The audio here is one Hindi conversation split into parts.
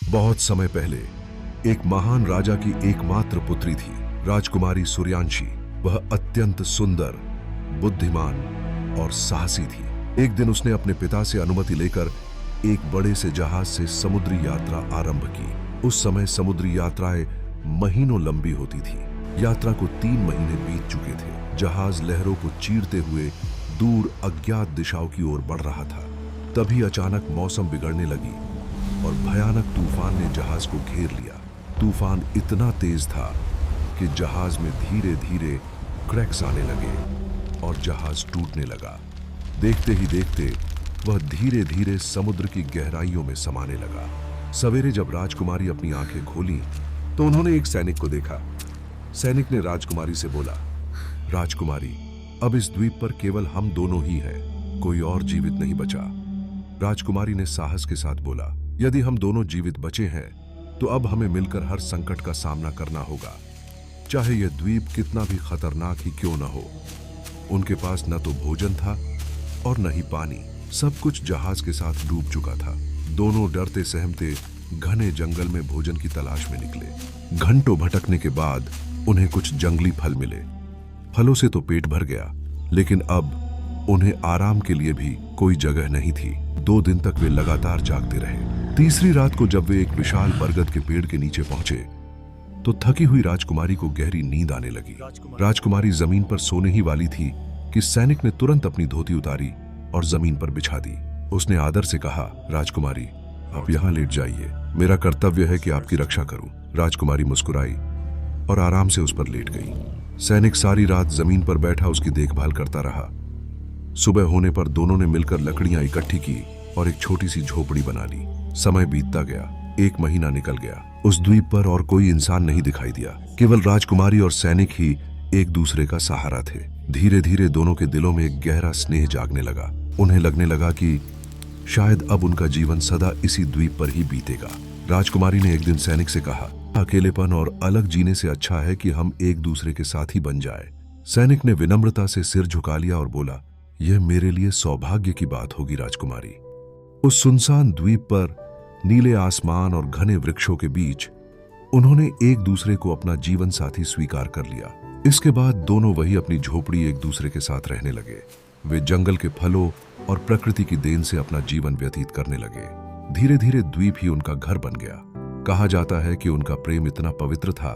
बहुत समय पहले एक महान राजा की एकमात्र पुत्री थी, राजकुमारी सूर्यांशी। वह अत्यंत सुंदर, बुद्धिमान और साहसी थी। एक दिन उसने अपने पिता से अनुमति लेकर एक बड़े से जहाज से समुद्री यात्रा आरंभ की। उस समय समुद्री यात्राएं महीनों लंबी होती थी। यात्रा को 3 महीने बीत चुके थे। जहाज लहरों को चीरते हुए दूर अज्ञात दिशाओं की ओर बढ़ रहा था। तभी अचानक मौसम बिगड़ने लगी और भयानक तूफान ने जहाज को घेर लिया। तूफान इतना तेज था कि जहाज में धीरे धीरे क्रैक्स आने लगे और जहाज टूटने लगा। देखते ही देखते वह धीरे धीरे समुद्र की गहराइयों में समाने लगा। सवेरे जब राजकुमारी अपनी आंखें खोली तो उन्होंने एक सैनिक को देखा। सैनिक ने राजकुमारी से बोला, राजकुमारी, अब इस द्वीप पर केवल हम दोनों ही हैं, कोई और जीवित नहीं बचा। राजकुमारी ने साहस के साथ बोला, यदि हम दोनों जीवित बचे हैं तो अब हमें मिलकर हर संकट का सामना करना होगा, चाहे यह द्वीप कितना भी खतरनाक ही क्यों न हो। उनके पास न तो भोजन था और न ही पानी। सब कुछ जहाज के साथ डूब चुका था। दोनों डरते सहमते घने जंगल में भोजन की तलाश में निकले। घंटों भटकने के बाद उन्हें कुछ जंगली फल मिले। फलों से तो पेट भर गया, लेकिन अब उन्हें आराम के लिए भी कोई जगह नहीं थी। 2 दिन तक वे लगातार जागते रहे। तीसरी रात को जब वे एक विशाल बरगद के पेड़ के नीचे पहुंचे तो थकी हुई राजकुमारी को गहरी नींद आने लगी। राजकुमारी जमीन पर सोने ही वाली थी कि सैनिक ने तुरंत अपनी धोती उतारी और जमीन पर बिछा दी। उसने आदर से कहा, राजकुमारी, आप यहाँ लेट जाइए, मेरा कर्तव्य है कि आपकी रक्षा करूं। राजकुमारी मुस्कुराई और आराम से उस पर लेट गई। सैनिक सारी रात जमीन पर बैठा उसकी देखभाल करता रहा। सुबह होने पर दोनों ने मिलकर लकड़ियां इकट्ठी की और एक छोटी सी झोपड़ी बना ली। समय बीतता गया। 1 महीना निकल गया। उस द्वीप पर और कोई इंसान नहीं दिखाई दिया। केवल राजकुमारी और सैनिक ही एक दूसरे का सहारा थे। धीरे धीरे दोनों के दिलों में एक गहरा स्नेह जागने लगा। उन्हें लगने लगा कि शायद अब उनका जीवन सदा इसी द्वीप पर ही बीतेगा। राजकुमारी ने एक दिन सैनिक से कहा, अकेलेपन और अलग जीने से अच्छा है कि हम एक दूसरे के साथ ही बन जाए। सैनिक ने विनम्रता से सिर झुका लिया और बोला, यह मेरे लिए सौभाग्य की बात होगी राजकुमारी। उस सुनसान द्वीप पर नीले आसमान और घने वृक्षों के बीच उन्होंने एक दूसरे को अपना जीवन साथी स्वीकार कर लिया। इसके बाद दोनों वही अपनी झोपड़ी एक दूसरे के साथ रहने लगे। वे जंगल के फलों और प्रकृति की देन से अपना जीवन व्यतीत करने लगे। धीरे धीरे द्वीप ही उनका घर बन गया। कहा जाता है कि उनका प्रेम इतना पवित्र था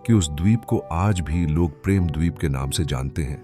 कि उस द्वीप को आज भी लोग प्रेम द्वीप के नाम से जानते हैं।